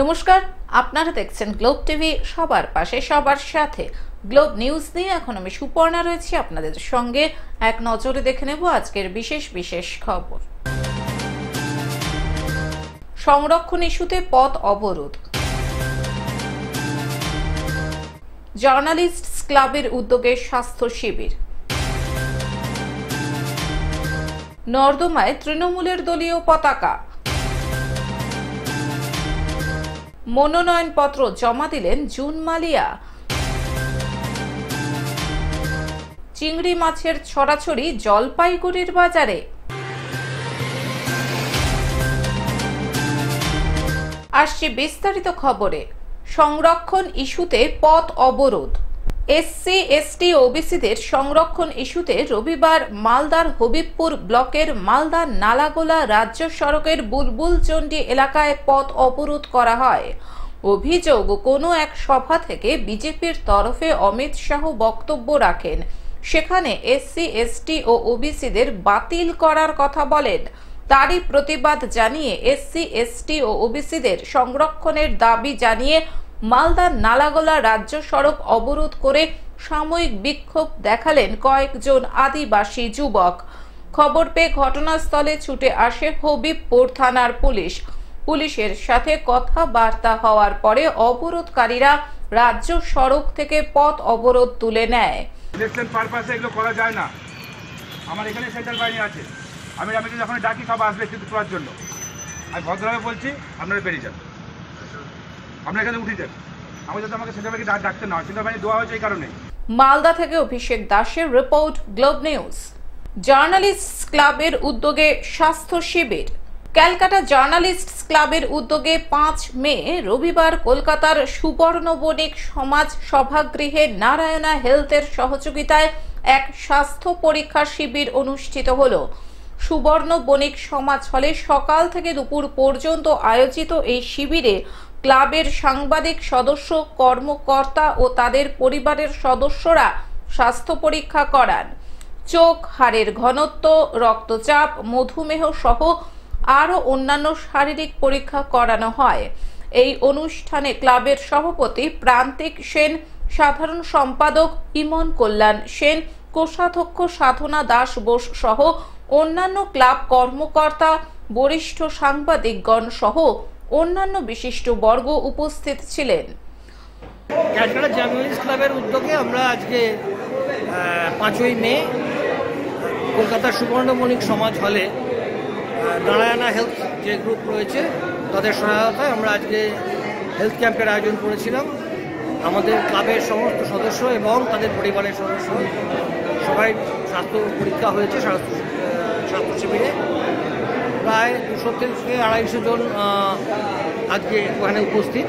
নমস্কার, আপনারা দেখছেন গ্লোব টিভি। সবার পাশে সবার সাথে গ্লোব নিউজ নিয়ে এখন আমি সুপর্ণা রয়েছি আপনাদের সঙ্গে। এক নজরে দেখে নেব আজকের বিশেষ বিশেষ খবর। সংরক্ষণ ইস্যুতে পথ অবরোধ। জার্নালিস্ট ক্লাবের উদ্যোগে স্বাস্থ্য শিবির। নর্দমায় তৃণমূলের দলীয় পতাকা। মনোনয়নপত্র জমা দিলেন জুন মালিয়া। চিংড়ি মাছের ছড়াছড়ি জলপাইগুড়ির বাজারে। আসছে বিস্তারিত খবরে। সংরক্ষণ ইস্যুতে পথ অবরোধ। এসসি এসটি ওবিসিদের সংরক্ষণ ইস্যুতে রবিবার মালদার হবিবপুর ব্লকের মালদা নালাগোলা রাজ্য সড়কের বুলবুলচন্ডী এলাকায় পথ অবরোধ করা হয়। অভিযোগ, কোনো এক সভা থেকে বিজেপির তরফে অমিত শাহ বক্তব্য রাখেন, সেখানে এসসি এসটি ও ওবিসিদের বাতিল করার কথা বলেন। তারই প্রতিবাদ জানিয়ে এসসি এসটি ও ওবিসিদের সংরক্ষণের দাবি জানিয়ে মালদা নালাগোলা রাজ্য সড়ক অবরোধ করে সাময়িক বিক্ষোভ দেখালেন কয়েকজন আদিবাসী যুবক। খবর পেয়ে ঘটনাস্থলে ছুটে আসে হবিবপুর থানার পুলিশ। পুলিশের সাথে কথাবার্তা হওয়ার পরে অবরোধকারীরা রাজ্য সড়ক থেকে পথ অবরোধ তুলে নেয়। ইলেকশন পারপাসে এগুলো করা যায় না। আমার এখানে সেন্ট্রাল বাহিনী আছে, আমি যখন ডাকি সব আসবে কিন্তু করার জন্য। আমি ভদ্রভাবে বলছি, আপনারা বেরিয়ে যান, আপনারা এখানে উঠে যান। আমি যাতে আমাকে সেন্ট্রাল বাহিনী ডাকতে না হয়, সেন্ট্রাল বাহিনী দেওয়া হয়েছে এই কারণে। মালদা থেকে অভিষেক দাসের রিপোর্ট, গ্লোব নিউজ। জার্নালিস্ট ক্লাবের উদ্যোগে স্বাস্থ্য শিবির। ক্যালকাটা জার্নালিস্ট ক্লাবের উদ্যোগে 5 মে রবিবার কলকাতার সুবর্ণ বণিক সমাজ সভাগৃহে নারায়ণা হেলথের সহযোগিতায় এক স্বাস্থ্য পরীক্ষা শিবির অনুষ্ঠিত হলো। সুবর্ণ বণিক সমাজ হলে সকাল থেকে দুপুর পর্যন্ত আয়োজিত এই শিবিরে ক্লাবের সাংবাদিক সদস্য, কর্মকর্তা ও তাদের পরিবারের সদস্যরা স্বাস্থ্য পরীক্ষা করান। চোখ, হাড়ের ঘনত্ব, রক্তচাপ, মধুমেহ সহ আরও অন্যান্য শারীরিক পরীক্ষা করানো হয়। এই অনুষ্ঠানে ক্লাবের সভাপতি প্রান্তিক সেন, সাধারণ সম্পাদক ইমন কল্যাণ সেন, কোষাধ্যক্ষ সাধনা দাস বোস সহ অন্যান্য ক্লাব কর্মকর্তা, বরিষ্ঠ সাংবাদিকগণ সহ অন্যান্য বিশিষ্ট বর্গ উপস্থিত ছিলেন। ক্যালকাটা জার্নালিস্ট ক্লাবের উদ্যোগে আমরা আজকে 5ই মে কলকাতার সুবর্ণ বণিক সমাজ হলে নারায়ণা হেলথ যে গ্রুপ রয়েছে তাদের সহায়তায় আমরা আজকে হেলথ ক্যাম্পের আয়োজন করেছিলাম। আমাদের ক্লাবের সমস্ত সদস্য এবং তাদের পরিবারের সদস্য সবাই স্বাস্থ্য পরীক্ষা হয়েছে। স্বাস্থ্য শিবিরে প্রায় 200 থেকে 250 জন আজকে ওখানে উপস্থিত।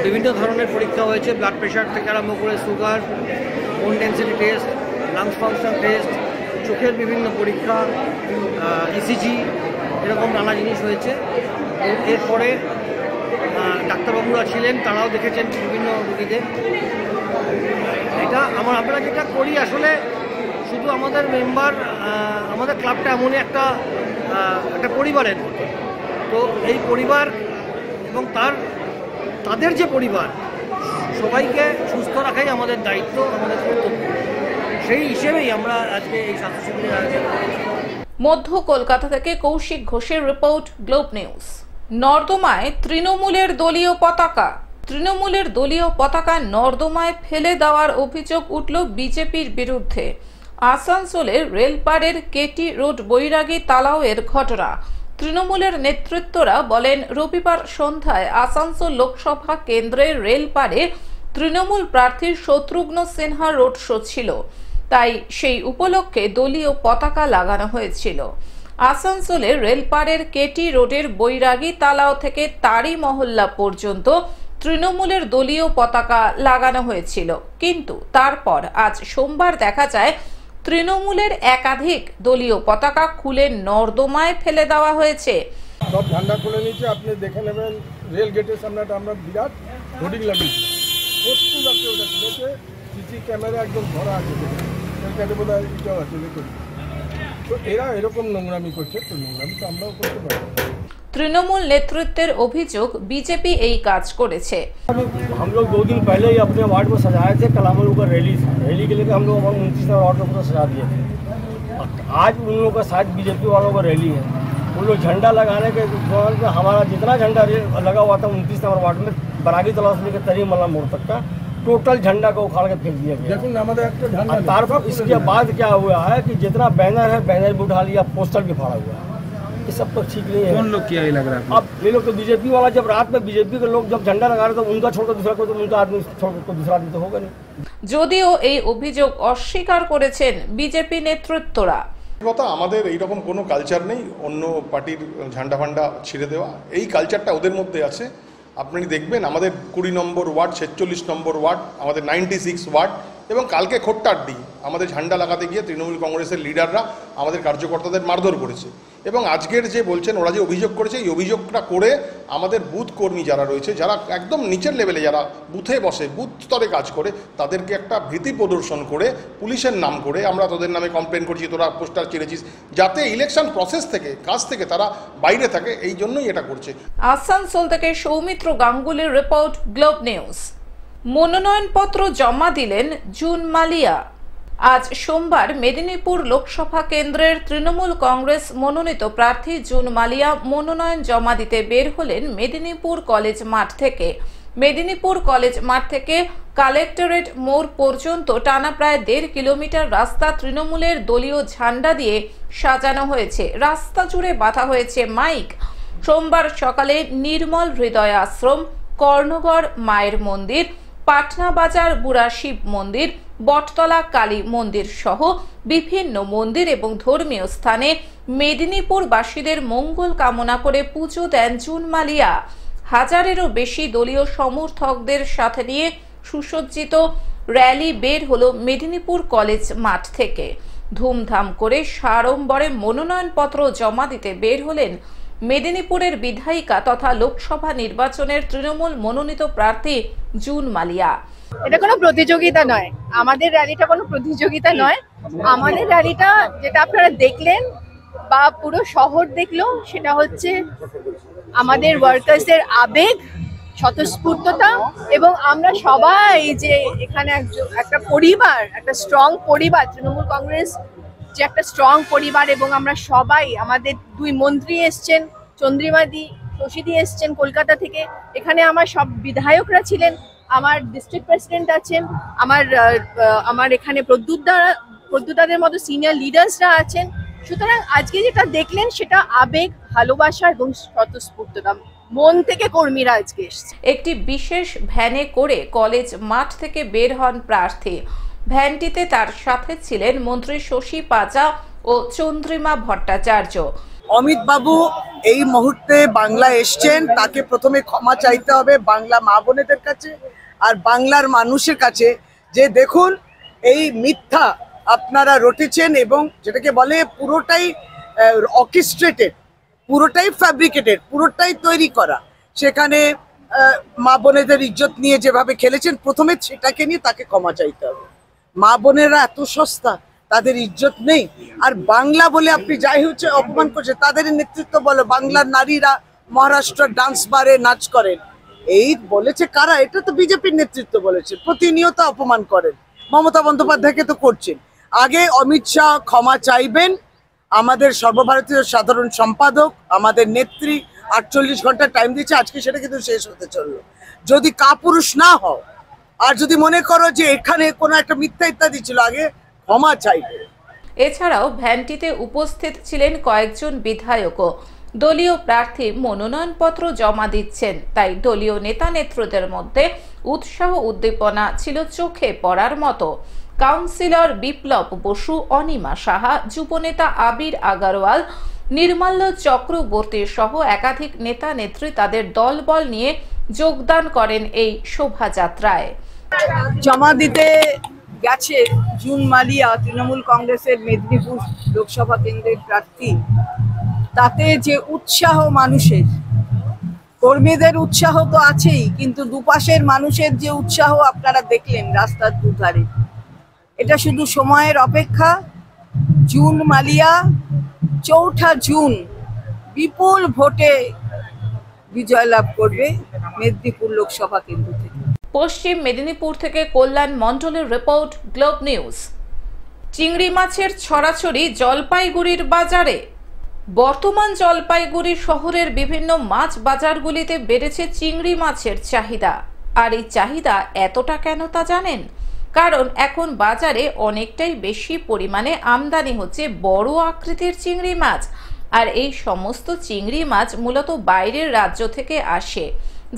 বিভিন্ন ধরনের পরীক্ষা হয়েছে, ব্লাড প্রেশার থেকে আরম্ভ করে সুগার, বোন density test, lungs function test, চোখের বিভিন্ন পরীক্ষা, ইসিজি, এরকম নানা জিনিস হয়েছে। এরপরে ডাক্তারবাবুরা ছিলেন, তারাও দেখেছেন বিভিন্ন রোগীদের। এটা আমরা যেটা করি আসলে শুধু আমাদের মেম্বার, আমাদের ক্লাবটা এমনই একটা পরিবারের মতো। তো এই পরিবার এবং তাদের যে পরিবার, সবাইকে সুস্থ রাখাই আমাদের দায়িত্ব, আমাদের কর্তব্য। সেই হিসেবেই আমরা আজকে এই স্বাস্থ্য শিবিরের আয়োজন করেছি। মধ্য কলকাতা থেকে কৌশিক ঘোষের রিপোর্ট, গ্লোব নিউজ। নর্দমায় তৃণমূলের দলীয় পতাকা। তৃণমূলের দলীয় পতাকা নর্দমায় ফেলে দেওয়ার অভিযোগ উঠল বিজেপির বিরুদ্ধে। আসানসোলের রেলপাড়ের কেটি রোড বৈরাগী তালাওয়ের ঘটনা। তৃণমূলের নেতৃত্বরা বলেন, রবিবার সন্ধ্যায় আসানসোল লোকসভা কেন্দ্রের রেলপাড়ে তৃণমূল প্রার্থী শত্রুঘ্ন সিনহা রোড শো ছিল, তাই সেই উপলক্ষে দলীয় পতাকা লাগানো হয়েছিল। আসানসোলের রেলপাড়ের কেটি রোডের বৈরাগী তালাও থেকে তারি মহল্লা পর্যন্ত তৃণমূলের দলীয় পতাকা লাগানো হয়েছিল, কিন্তু তারপর আজ সোমবার দেখা যায় তৃণমূলের একাধিক দলীয় পতাকা খুলে নর্দমায় ফেলে দেওয়া হয়েছে। সব ঝান্ডা খুলে নিচ্ছে, আপনি দেখে নেবেন রেল গেটের সামনে আমরা বিরাট হোর্ডিং লাগিয়েছি। প্রচুর রাত্রে ওটা খুলেছে, সিসি ক্যামেরা একদম ধরা আছে, বোধ হয় এটাও আছে দেখুন। তো এরা এরকম নোংরামি করছে, তো নোংরামি তো আমরাও করতে পারি। তৃণমূল নেতৃত্বের অভিযোগ বিজেপি এই কাজ করেছে। हम लोग 2 दिन पहले ही अपने वार्ड में सजाए थे, कल हम लोग का रैली था, रैली के लिए हम लोग 29 नंबर वार्ड में सजा दिए थे। आज उन लोगों का शायद बीजेपी वालों का रैली है, उन लोग झंडा लगाने के दौरान हमारा जितना झंडा लगा हुआ था 29 नंबर वार्ड में बरागी तलाव से लेकर तरीमल्ला मोड़ तक का टोटल झंडा को उखाड़ के फेंक दिया गया। तारफा इसके बाद क्या हुआ है कि जितना बैनर है बैनर भी उठा लिया, पोस्टर भी फाड़ा हुआ है। ये सब तो ठीक नहीं है। कौन लोग किया ये लग रहा है? अब ये लोग तो बीजेपी वाला, जब रात में बीजेपी के लोग जब झंडा लगा रहे तो उनका छोड़कर दूसरा को, तो उनका आदमी छोड़कर दूसरा आदमी तो होगा नहीं। যদিও এই অভিযোগ অস্বীকার করেছেন বিজেপি নেতৃত্বরা। কথা আমাদের এইরকম কোনো কালচার নেই অন্য পার্টির ঝান্ডা ফান্ডা ছিঁড়ে দেওয়া, এই কালচারটা ওদের মধ্যে আছে। আপনি দেখবেন আমাদের 20 নম্বর ওয়ার্ড, 46 নম্বর ওয়ার্ড, আমাদের 96 ওয়ার্ড এবং কালকে খোট্টাড্ডি আমাদের ঝান্ডা লাগাতে গিয়ে তৃণমূল কংগ্রেসের লিডাররা আমাদের কার্যকর্তাদের মারধর করেছে। এবং আজকের যে বলছেন ওরা যে অভিযোগ করেছে, এই অভিযোগটা করে আমাদের বুথ কর্মী যারা রয়েছে, যারা একদম নিচের লেভেলে, যারা বুথে বসে বুথ স্তরে কাজ করে, তাদেরকে একটা ভীতি প্রদর্শন করে পুলিশের নাম করে আমরা তোদের নামে কমপ্লেন করছি, তোরা পোস্টার ছিঁড়েছিস, যাতে ইলেকশন প্রসেস থেকে কাজ থেকে তারা বাইরে থাকে, এই জন্যই এটা করছে। আসানসোল থেকে সৌমিত্র গাঙ্গুলির রিপোর্ট, গ্লোব নিউজ। মনোনয়নপত্র জমা দিলেন জুন মালিয়া। আজ সোমবার মেদিনীপুর লোকসভা কেন্দ্রের তৃণমূল কংগ্রেস মনোনীত প্রার্থী জুন মালিয়া মনোনয়ন জমা দিতে বের হলেন মেদিনীপুর কলেজ মাঠ থেকে। মেদিনীপুর কলেজ মাঠ থেকে কালেক্টরেট মোড় পর্যন্ত টানা প্রায় 1.5 কিলোমিটার রাস্তা তৃণমূলের দলীয় ঝান্ডা দিয়ে সাজানো হয়েছে। রাস্তা জুড়ে বাঁধা হয়েছে মাইক। সোমবার সকালে নির্মল হৃদয় আশ্রম, কর্ণগড় মায়ের মন্দির, পাটনা বাজার বুড়া শিব মন্দির, বটতলা কালী মন্দির সহ বিভিন্ন মন্দির এবং ধর্মীয় স্থানে মেদিনীপুরবাসীদের মঙ্গল কামনা করে পুজো দেন জুন মালিয়া। হাজারেরও বেশি দলীয় সমর্থকদের সাথে নিয়ে সুসজ্জিত র্যালি বের হলো মেদিনীপুর কলেজ মাঠ থেকে। ধুমধাম করে সাড়ম্বরে মনোনয়নপত্র জমা দিতে বের হলেন মেদিনীপুরের বিধায়িকা তথা লোকসভা নির্বাচনের তৃণমূল মনোনীত প্রার্থী জুন মালিয়া। এটা কোনো প্রতিযোগিতা নয়, আমাদের র্যালিটা কোনো প্রতিযোগিতা নয়। আমাদের র্যালিটা যেটা আপনারা দেখলেন বা পুরো শহর দেখলো, সেটা হচ্ছে আমাদের ওয়ার্কার্সদের আবেগ, স্বতঃস্ফূর্ততা এবং আমরা সবাই যে এখানে একটা পরিবার, একটা স্ট্রং পরিবার, তৃণমূল কংগ্রেস যে একটা স্ট্রং পরিবার এবং আমরা সবাই, আমাদের 2 মন্ত্রী এসছেন, চন্দ্রিমাদি, শশীদি এসছেন কলকাতা থেকে, এখানে আমার সব বিধায়করা ছিলেন, আমার ডিস্ট্রিক্ট প্রেসিডেন্ট আছেন, আমার এখানে প্রদ্যুৎদাদের মতো সিনিয়র লিডার্সরা আছেন। সুতরাং আজকে যেটা দেখলেন সেটা আবেগ, ভালোবাসা এবং স্বতঃস্ফূর্ততা, মন থেকে কর্মীরা আজকে এসছে। একটি বিশেষ ভ্যানে করে কলেজ মাঠ থেকে বের হন প্রার্থী। ভ্যানটিতে তার সাথে ছিলেন মন্ত্রী শশী পাজা ও চন্দ্রিমা ভট্টাচার্য। অমিত বাবু এই মুহূর্তে বাংলা এসছেন, তাকে প্রথমে ক্ষমা চাইতে হবে বাংলা মা বোনেদের কাছে আর বাংলার মানুষের কাছে, যে দেখুন এই মিথ্যা আপনারা রটেছেন এবং যেটাকে বলে পুরোটাই অর্কেস্ট্রেটেড, পুরোটাই ফ্যাব্রিকেটেড, পুরোটাই তৈরি করা। সেখানে মা বোনেদের ইজ্জত নিয়ে যেভাবে খেলেছেন, প্রথমে সেটাকে নিয়ে তাকে ক্ষমা চাইতে হবে। মা বোনেরা এত সস্তা, তাদের ইজ্জত নেই। আর বাংলা বলে আপনি যাই হচ্ছে অপমান করছেন, তাদের নেতৃত্ব বলো, বাংলার নারীরা মহারাষ্ট্র ডান্স বারে নাচ করেন, এই বলেছে কারা? এটা তো বিজেপির নেতৃত্ব বলেছে। প্রতিনিয়ত অপমান করেন, মমতা বন্দ্যোপাধ্যায়কে তো করছেন। আগে অমিত শাহ ক্ষমা চাইবেন। আমাদের সর্বভারতীয় সাধারণ সম্পাদক, আমাদের নেত্রী 48 ঘন্টা টাইম দিচ্ছে, আজকে সেটা কিন্তু শেষ হতে চললো। যদি কাপুরুষ না হও আর যদি মনে করো যে এখানে কোনো একটা মিথ্যা ইত্যাদি ছিল, আগে ক্ষমা চাইবে। এছাড়াও ভ্যানটিতে উপস্থিত ছিলেন কয়েকজন বিধায়কও। দলীয় প্রার্থী মনোনয়নপত্র জমা দিচ্ছেন, তাই দলীয় নেতা নেত্রদের মধ্যে উৎসাহ উদ্দীপনা ছিল চোখে পড়ার মতো। কাউন্সিলর বিপ্লব বসু, অনিমা সাহা, যুবনেতা আবির আগারওয়াল, নির্মাল্য চক্রবর্তী সহ একাধিক নেতা নেত্রী তাদের দলবল নিয়ে যোগদান করেন এই শোভাযাত্রায়। জমা দিতে গেছে জুন মালিয়া, তৃণমূল কংগ্রেসের মেদিনীপুর লোকসভা কেন্দ্রের প্রার্থী। তাতে যে উৎসাহ মানুষের, কর্মীদের উৎসাহ তো আছেই, কিন্তু দুপাশের মানুষের যে উৎসাহ আপনারা দেখলেন রাস্তার দুধারে, এটা শুধু সময়ের অপেক্ষা। জুন মালিয়া 4 জুন বিপুল ভোটে বিজয় লাভ করবে মেদিনীপুর লোকসভা কেন্দ্র থেকে। পশ্চিম মেদিনীপুর থেকে কল্যাণ মণ্ডলের রিপোর্ট, গ্লোব নিউজ। চিংড়ি মাছের ছড়াছড়ি জলপাইগুড়ির বাজারে। বর্তমান জলপাইগুড়ি শহরের বিভিন্ন মাছ বাজারগুলিতে বেড়েছে চিংড়ি মাছের চাহিদা। আর এই চাহিদা এতটা কেন তা জানেন? কারণ এখন বাজারে অনেকটাই বেশি পরিমাণে আমদানি হচ্ছে বড় আকৃতির চিংড়ি মাছ। আর এই সমস্ত চিংড়ি মাছ মূলত বাইরের রাজ্য থেকে আসে,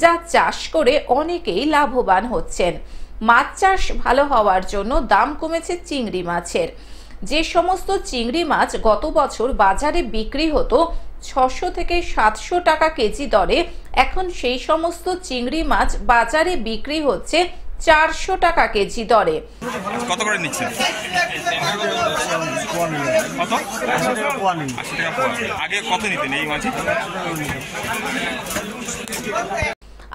যা চাষ করে অনেকেই লাভবান হচ্ছেন। মাছ চাষ ভালো হওয়ার জন্য দাম কমেছে চিংড়ি মাছের। যে সমস্ত চিংড়ি মাছ গত বছর বাজারে বিক্রি হতো 600 থেকে 700 টাকা কেজি দরে, এখন সেই সমস্ত চিংড়ি মাছ বাজারে বিক্রি হচ্ছে 400 টাকা কেজি দরে। কত করে নিচ্ছেন? কত? আগে কত নিতেন এই মাছ?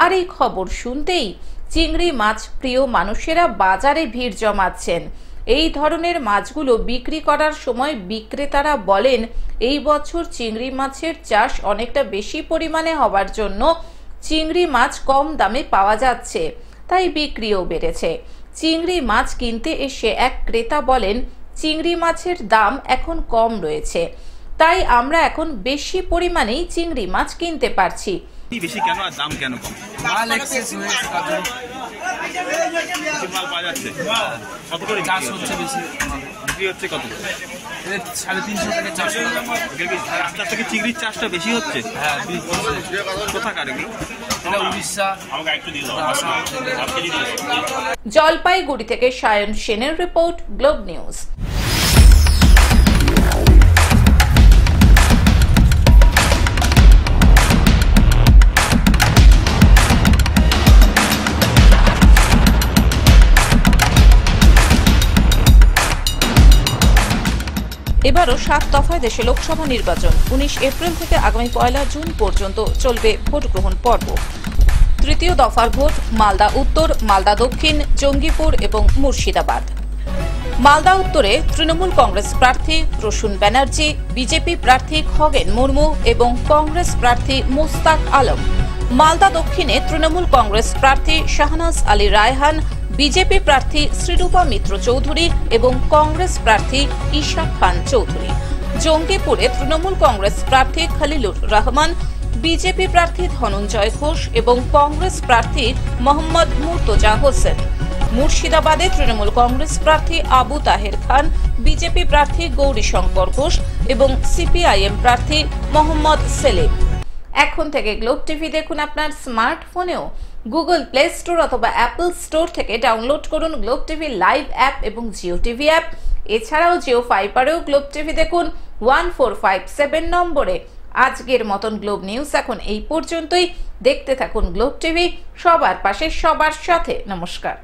আর এই খবর শুনতেই চিংড়ি মাছ প্রিয় মানুষেরা বাজারে ভিড় জমাচ্ছেন। এই ধরনের মাছগুলো বিক্রি করার সময় বিক্রেতারা বলেন, এই বছর চিংড়ি মাছের চাষ অনেকটা বেশি পরিমাণে হওয়ার জন্য চিংড়ি মাছ কম দামে পাওয়া যাচ্ছে, তাই বিক্রিও বেড়েছে। চিংড়ি মাছ কিনতে এসে এক ক্রেতা বলেন, চিংড়ি মাছের দাম এখন কম রয়েছে, তাই আমরা এখন বেশি পরিমাণেই চিংড়ি মাছ কিনতে পারছি। বেশি কেন আর দাম কেন কম? মাল এক্সেস হয়েছে, মাল পাওয়া যাচ্ছে। কত করে চাষ হচ্ছে বেশি? বিক্রি হচ্ছে কত? 350 থেকে 400 টাকা। আস্তে আস্তে কি চিংড়ির চাষটা বেশি হচ্ছে? হ্যাঁ, কোথাকার এগুলো? উড়িষ্যা। জলপাইগুড়ি থেকে সায়ন সেনের রিপোর্ট, গ্লোব নিউজ। এবারও 7 দফায় দেশে লোকসভা নির্বাচন। 19 এপ্রিল থেকে আগামী 1 জুন পর্যন্ত চলবে ভোট গ্রহণ পর্ব। তৃতীয় দফার ভোট মালদা উত্তর, মালদা দক্ষিণ, জঙ্গিপুর এবং মুর্শিদাবাদ। মালদা উত্তরে তৃণমূল কংগ্রেস প্রার্থী প্রসূন ব্যানার্জি, বিজেপি প্রার্থী খগেন মুর্মু এবং কংগ্রেস প্রার্থী মোস্তাক আলম। মালদা দক্ষিণে তৃণমূল কংগ্রেস প্রার্থী শাহনাজ আলী রায়হান, বিজেপি প্রার্থী শ্রীরূপা মিত্র চৌধুরী এবং কংগ্রেস প্রার্থী ঈশা খান চৌধুরী। জঙ্গিপুরে তৃণমূল কংগ্রেস প্রার্থী খলিলুর রহমান, বিজেপি প্রার্থী ধনঞ্জয় ঘোষ এবং কংগ্রেস প্রার্থী মোহাম্মদ মুর্তজা হোসেন। মুর্শিদাবাদে তৃণমূল কংগ্রেস প্রার্থী আবু তাহের খান, বিজেপি প্রার্থী গৌরীশঙ্কর ঘোষ এবং সিপিআইএম প্রার্থী মোহাম্মদ সেলিম। এখন থেকে গ্লোব টিভি দেখুন আপনার স্মার্টফোনেও। গুগল প্লে স্টোর অথবা অ্যাপল স্টোর থেকে ডাউনলোড করুন গ্লোব টিভি লাইভ অ্যাপ এবং জিও টিভি অ্যাপ। এছাড়াও জিও ফাইবারেও গ্লোব টিভি দেখুন 1457 নম্বরে। আজকের মতন গ্লোব নিউজ এখন এই পর্যন্তই। দেখতে থাকুন গ্লোব টিভি, সবার পাশে সবার সাথে। নমস্কার।